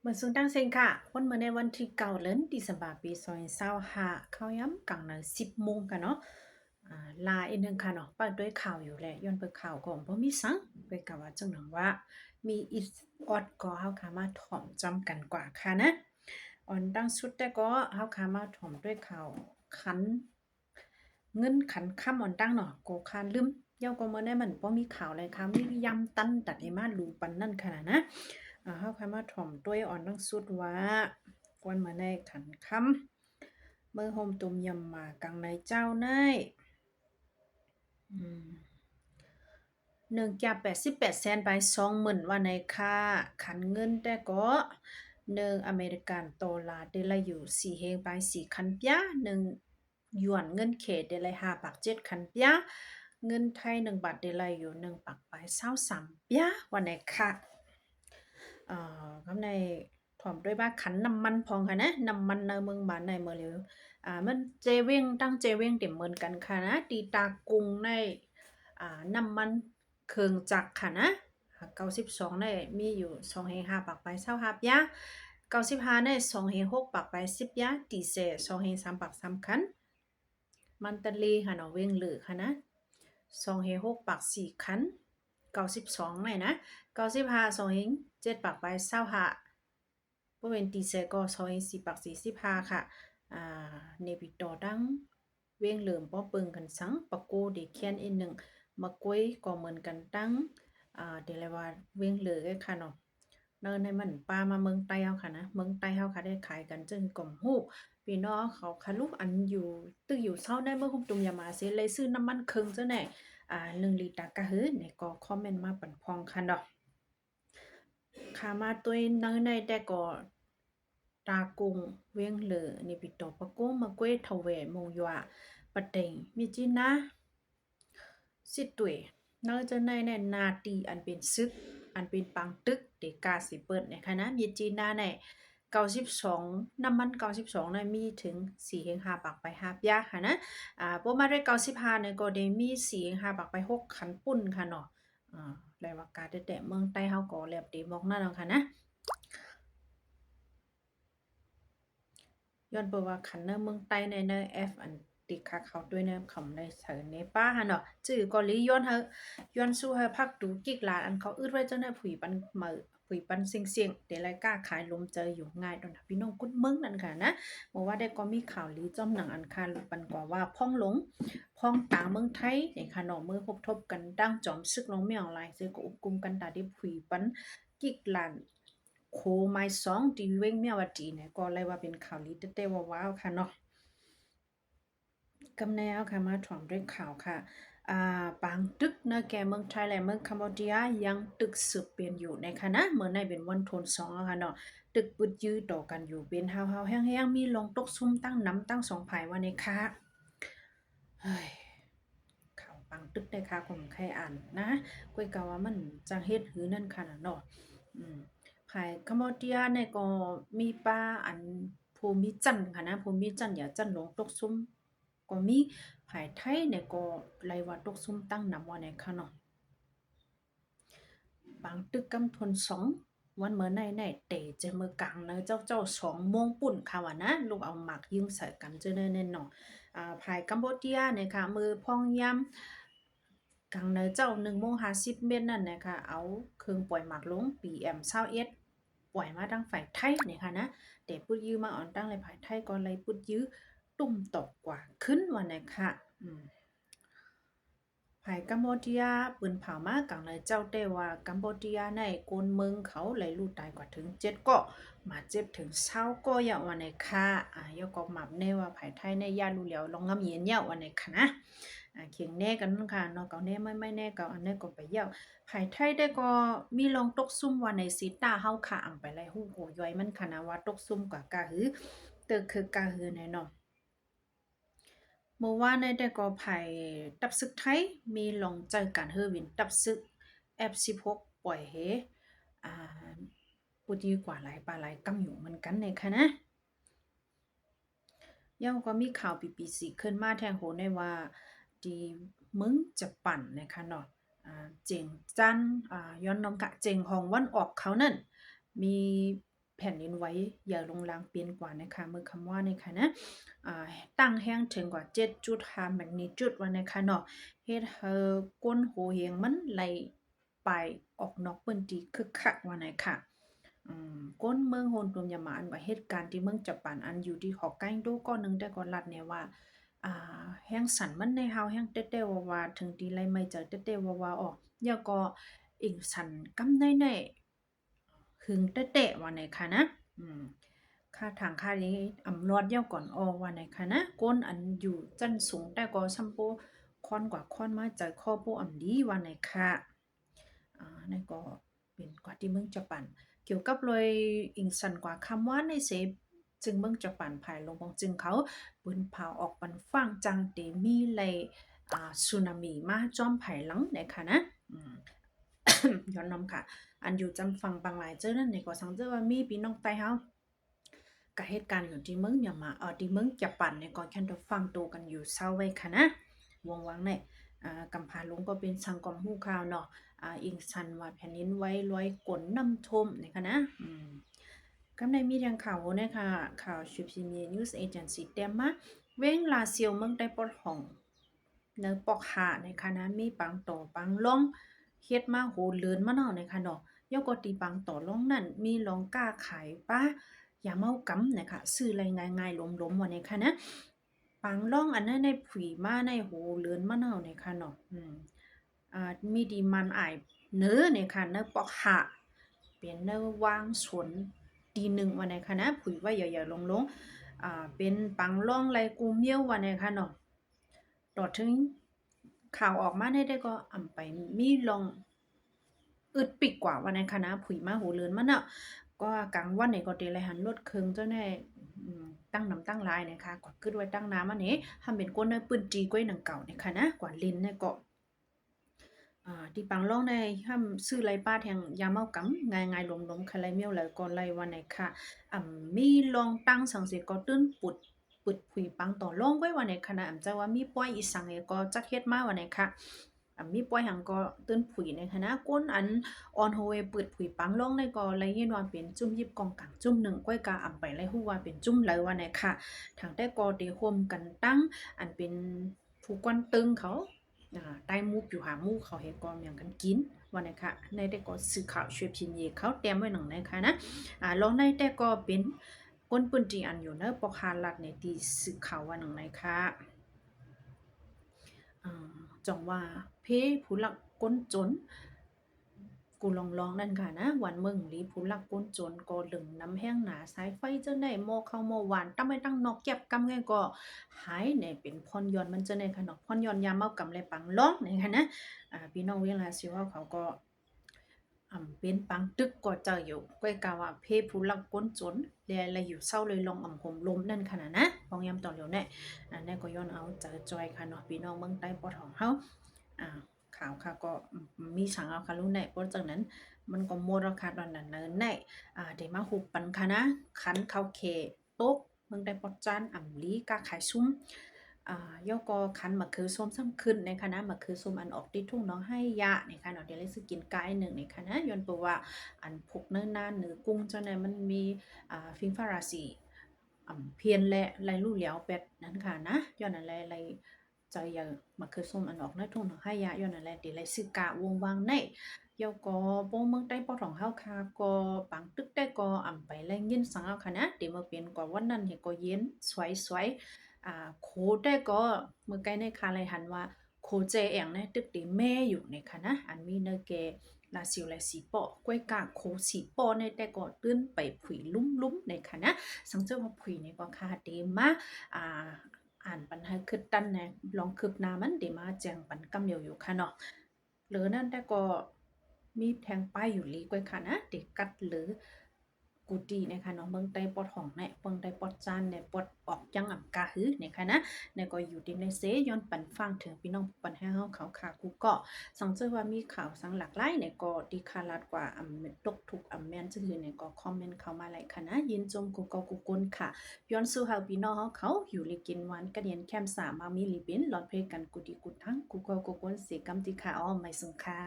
เหมือนซุนตั้งเซงค่ะวันเมื่อในวันที่เก่าเดือนดิสัมบาปี2025เข้าย้ำกลางใน10 โมงกันเนาะลาอีกหนึงค่ะเนาะปักด้วยข่าวอยู่แหละย้อนเปิดข่าวของบ่มีสังไปกะว่าจังหนังว่ามีอีออดก็เฮาค่ะมาถ่อมจำกันกว่าค่ะนะอ่อนตั้งสุดแต่ก็เฮาค่ะมาถ่อมด้วยข่าวขันเงินขันค่ำอ่อนตั้งเนาะโกคานลืมเย้าก็เมื่อได้มันบ่มีข่าวเลยค่ะมียำตันตัดให้มารู้ปันนั่นขนาดนะ เฮาค่ะมาถ่อมต้วยอ่อนนังสุดว่ากวนมาในขันค่ำเมื่อโฮมตุมยำหมากังในเจ้าในอืม1จาก88 เซนต์ไป20,000ว่าในค่าขันเงินแต่ก็1อเมริกันดอลลาร์ได้ละอยู่4เฮงไป4คันเปีย1หยวนเงินเขตได้ละ5ปาก7คันเปียเงินไทย1บาทได้ละอยู่1ปักไป23เปียว่าในค่ะ คำในถ่อมด้วยว่าขันน้ำมันพองค่ะนะน้ำมันในเมืองบ้านในเมืองเหลียวมันเจเวงตั้งเจเวงเต็มเหมือนกันค่ะนะตีตากรุงในน้ำมันเครื่องจักรค่ะนะ92ในมีอยู่2เฮง5ปากไป25ยะ95ใน2เฮง6ปากไป10ยะดีเซล2เฮง3ปาก3คันมันตะลีค่ะเนาะเวงเหลือค่ะนะ2เฮง6ปาก4คัน92ไหนนะ95 2เฮง7ปากไป25บ่แม่นตีเซก็2เฮง4ปาก45ค่ะเนปิดอดังเวียงเหลิมป้อเปิงกันสังปะโกเดเคียนอีกหนึ่งมะกวยก็เหมือนกันตั้งเดี๋ยวเลยว่าเวียงเหลือไอ้ค่ะเนาะเนินให้มันปลามาเมืองใต้เฮาค่ะนะเมืองใต้เฮาค่ะได้ขายกันจึงก่อมฮู้พี่น้องเขาคะลูกอันอยู่ตึกอยู่เซาในเมืองคุมตุมยามาเสิเลยซื้อน้ำมันเครื่องจังได๋1ลิตรก็หือนี่ก็คอมเมนต์มาปันพองค่ะเนาะขามาตัวยเนยในแต่ก็ตากงเวียงเหลอนี่ปิดตอปะโกมะกวยทะเวมงยัวปะเต็งมีจีนะสิตุยเนอจะในนาตีอันเป็นซึกอันเป็นปังตึกเดกาสิเปิดในคณะมีจีนาใน92น้ำมัน92นะมีถึง4เฮง5ปากไป5ยาค่ะนะบ่มาได้95เนี่ยก็ได้มี4เฮง5ปากไป6ขันปุ้นค่ะเนาะแลว่ากาแต่เมืองใต้เฮาก็แลบเดมอกนั่นเนาะค่ะนะ ย้อนเบิ่งว่าคันเนอเมืองใต้ในเนอ F อันติคักเขาด้วยเนอเขาในเสิร์นในป้าหั่นเนาะจื้อก็ลีย้อนเฮาย้อนสู้เฮาพักดูกิกหลานอันเขาอึดไว้จังได๋ผุยปันเหมอผุยปันเสี่ยงๆเดี๋ยวไรกล้าขายลมเจออยู่ง่ายดอนพี่น้องกุดเมืองนั่นค่ะนะบ่ว่าได้ก็มีข่าวลีจ้อมหนังอันคารปันกว่าว่าพ่องหลงพ่องตาเมืองไทยนี่ค่ะเนาะมือพบทบกันดั้งจอมซึกลงเมียงหลายซื้อก็อุบกุมกันตาได้ผุยปันกิกหลาน โคไม้สองตีเว้งเมียวดีเนี่ยก็เลยว่าเป็นข่าวลีเต้ๆว้าวๆค่ะเนาะกำแนวค่ะมาถ่อมด้วยข่าวค่ะปางตึกนะแกเมืองไทยและเมืองคัมโบเดียยังตึกสืบเปลี่ยนอยู่ในคณะเมื่อในเป็นวันทนสองอะค่ะเนาะตึกปึดยื้อต่อกันอยู่เป็นเฮาๆแห้งๆมีลงตกซุ่มตั้งน้ำตั้งสองภายว่าในค่ะเฮ้ยข่าวปังตึกได้ค่ะผมใครอ่านนะก้อยกะว่ามันจังเฮ็ดหือนั่นค่ะเนาะอืม ภายคัมโบเดียเนี่ยก็มีป่าอันภูมิจันทร์ค่ะนะภูมิจันทร์อย่าจันทร์หลงตกซุ่มก็มีภายไทยเนี่ยก็ไลว่าตกซุ่มตั้งนำว่าในค่ะเนาะบางตึกกำทนสองวันเมื่อในเตเจอเมื่อกลางเนอะเจ้า2 โมงปุ่นค่ะว่านะลูกเอาหมากยิงใส่กันเจอแน่ๆเนาะภายกัมพูเดียเนี่ยค่ะมือพองยามกลางเนอะเจ้า1 โมง 50 เม็ดนั่นนะคะเอาเครื่องปล่อยหมากลง PM21ปล่อยมาทางฝ่ายไทยเนี่ยค่ะนะแต่ปุดยื้อมาอ่อนตั้งเลยฝ่ายไทยก็เลยปุดยื้อตุ่มตกกว่าขึ้นว่านะคะภายกัมพูเดียปืนเผามากังเลยเจ้าได้ว่ากัมพูเดียในกวนเมืองเขาเลยลูกตายกว่าถึง7ก็มาเจ็บถึง20ก็อย่าว่าในค่ะยกก็หมับแน่ว่าภายไทยในย่ารู้แล้วลองงำเย็นเนี่ยว่าในค่ะนะเคียงแน่กันค่ะเนาะก็แน่ไม่แน่ก็อันนี้ก็ไปเยี่ยวภายไทยได้ก็มีลองตกซุ่มว่าในสีตาเฮาค่ะอำไปเลยฮู้โหย่อยมันค่ะนะว่าตกซุ่มกว่ากะหือเตอคือกะหือแน่เนาะ เมื่อวานได้แต่ก็ภัยตับซึกไทยมีลงใจการเฮอวินตับซึก F16 ปล่อยเฮอ่าพูดดีกว่าหลายปลาหลายกำอยู่เหมือนกันในค่ะนะยังก็มีข่าว BBC ขึ้นมาแทงโหในว่าที่มึงจะปั่นนะคะเนาะเจียงจันย้อนนำกะเจียงหองวันออกเขานั่นมีแผ ผ่นดินไหวอย่าลงลางเปลี่ยนกว่านะคะมือคำว่านะคะนะตั้งแห้งถึงกว่า7.5แมกนิจูดว่านะคะเนาะเฮ็ดก้นโหเฮียงมันไหลไปออกนอกพื้นที่คึกคักว่านะคะก้นเมืองโฮนตุมยามาอันว่าเหตุการณ์ที่เมืองญี่ปุ่นอันอยู่ที่ฮอกไกโดก็นึงแต่ก่อนรัดเนี่ยว่าแห้งสั่นมันในเฮาแห้งเต้ๆว่าๆถึงตีไรไม่เจอเต้ๆว่าๆออกแล้วก็อิงสั่นกำในหึงเต้ๆว่าไหนคะนะค่าทางค่านี้อำนวดเย่าก่อนออว่าไหนคะนะก้นอันอยู่จันสูงแต่ก็ซัมโปค่อนกว่าค่อนมาใจข้อโปอำดีว่าไหนคะนั่นก็เป็นกว่าที่เมืองญี่ปุ่นเกี่ยวกับเลยอิงสันกว่าคำว่าในเสพจึงเมืองญี่ปุ่นภายลงของจึงเขาปืนเผาออกปันฟังจังเตมีเลยสึนามิมาจอมไผ่หลังนะคะนะย้อนนำค่ะอันอยู่จำฟังบางหลายเจ้านั่นในก็สังเจอว่ามีพี่น้องไต้เฮากับเหตุการณ์อยู่ที่เมืองเนี่ยมาที่เมืองญี่ปุ่นในก็แค่ต้องฟังตัวกันอยู่เศร้าไว้ค่ะนะวงวังเนี่ยกำพาลงก็เป็นสังกอมหูข่าวเนาะอิงซันว่าแผ่นดินไหวลอยกลน้ำท่วมนะคะนะกำในมีทางข่าวนะคะข่าวชุบซีมีนิวส์เอเจนซี่เต็มมาเว้งลาเซียวเมืองได้ปอดห้องเนปอกหานะคะนะมีปังต่อปังล่องเฮ็ดมาโหเลือนมาเนาะนะคะเนาะยกตีปังต่อล่องนั่นมีลองกล้าขายป้าอย่าเมากำนะคะซื้ออะไรง่ายๆล้มๆวันนี้ค่ะนะปังล่องอันนั้นในผุยมาในโหเลือนมาเนาะนะคะเนาะมีดีมันอายเนื้อเนี่ยค่ะเนื้อปอกหะเป็นเนื้อวางสวนดีหนึ่งวันไหนคะนะผุยว่าอย่าลงเป็นปังล่องไรกูเมียววันไหนคะเนาะต่อถึงข่าวออกมาได้ก็อ่ำไปมีลองอึดปิกกว่าวันไหนคะนะผุยมาหูเลือนมันเนาะก็กลางวันเนี่ยก็เดลหันลดเคืองเจ้าแน่ตั้งน้ำตั้งลายนะคะกว่าขึ้นไว้ตั้งน้ำอันนี้ทำเป็นก้นเนื้อปืนจีก้วยหนังเก่าเนี่ยค่ะนะกว่าลิ้นเนี่ยก็ที่ปังล่องในห้ามซื้อไรป้าแทงยาเมากำง่ายๆลมๆคาไรเมียวแล้วก็ไรวันไหนค่ะมีลองตั้งสังเสก็ตื้นปุดผุยปังต่อล่องไว้วันไหนค่ะนะจะว่ามีป้อยอีสังเอก็จักเฮ็ดมาวันไหนค่ะมีป้อยหังก็ตื้นผุยในคณะก้นอันออนโฮเวเปิดผุยปังล่องในก็ไรยินว่าเป็นจุ่มยิบกองกลางจุ่มหนึ่งก้อยกาไปไรฮู้ว่าเป็นจุ่มเลยวันไหนค่ะทางแต่ก็เตร่วมกันตั้งอันเป็นผู้กวนตึงเขาใต้มูกอยู่หามูกเขาเห็นกองอย่างกันกินวันนี้ค่ะในแต่ก็สื่อข่าวช่วยพิมพ์เยเขาเตรียมไว้หนังนะคะนะแล้วในแต่ก็เป็นก้นปืนจีอันอยู่เนอะปกฮาลัดในที่สื่อข่าววันหนังนะคะจองว่าเพผู้หลักก้นจนกูลองนั่นค่ะนะวันเมืองลีผู้หลักก้นจนก็ลึงน้ำแห้งหนาสายไฟเจ้าไหนโมเข้าโมหวานตั้งไม่ตั้งนอกเก็บกำไงก็หายเนี่ยเป็นพรยอนมันเจ้าในขนมพรยอนยามเมากำเลยปังร้องนะคะนะพี่น้องเวลาสิว่าเขาก็เป็นปังตึกก็เจออยู่ก้อยกาว่าเพผู้หลักก้นจนเลยอยู่เศร้าเลยลองห่มลมนั่นขนาดนะพองยามต่อเหลียวเนี่ยนั่นก็ย้อนเอาเจอจอยค่ะเนาะพี่น้องเมืองใต้ปอดของเฮาข่าวค่ะก็มีสังเอาค่ะรู้ในเพราะจากนั้นมันก็หมดราคาตอนนั้นในเดี๋ยวมาหุบปันค่ะนะคันเข้าเขตกเมืองใต้ปอดจานลีกาขายซุ้มยกก็คันมะคือส้มซ้ำขึ้นในคณะมะคือส้มอันออกที่ทุ่งน้องให้ยะในคณะเดี๋ยวเลยสิกินกายหนึ่งในคณะย้อนตัวว่าอันพกเนื้อนานหรือกุ้งเจ้าเนี่ยมันมีฟิงฟาราซีเพียนและไรลู่เหลียวเป็ดนั้นค่ะนะย้อนอะไรใจอย่างมาคือส้มอันออกในทุ่งน้องให้ยะย้อนอะไรเดี๋ยวเลยสิกะวงวางในยกก็ป้งเมืองใต้ปอของเฮาค่ะก็ปังตึกได้ก็ไปแรงยินสังเอาค่ะนะเดี๋ยวมาเปลี่ยนกว่าวันนั้นเห็นก็เย็นสวยโคได้ก็เมื่อไกลในคาไลหันว่าโคเจเองนะตึกตีแม่อยู่ในคะนะอันมีเนเกลาซิวลาสีปอกล้วยกาโคสีปอในแต่ก็ตื้นไปผุยลุ่มในคะนะสังเจอว่าผุยในก็คาเดมาอ่านปัญหาคือตันนะลองคืบหน้ามันเดมาแจ้งปันกำอยู่ค่ะเนาะหรือนั่นแต่ก็มีแทงป้ายอยู่ลีกวยค่ะนะเด็กกัดหรือกูดีนะคะเนาะเมืองใต้ปอดของเนี่ยเมืองใต้ปอดจานเนี่ยปอดออกยังอ่ำกาหื้อนะคะนะเนี่ยก็อยู่ที่ในเซย้อนปันฟังถึงพี่น้องปันให้เฮาเขาค่ะกูก็สังเจอว่ามีข่าวสังหลากหลายเนี่ยก็ดีคาลัดกว่าตกทุกแม่นซื่อเนี่ยก็คอมเมนต์เข้ามาหลายค่ะนะยินจมกูก็กูกุนค่ะย้อนสู่เฮาพี่น้องเขาอยู่ลิกินวันกระเดียนแคมสามามีลิบินหลอดเพกันกูดีกูทั้งกูก็กูกุนเสกำติค่ะอ้อไม่สงค่ะ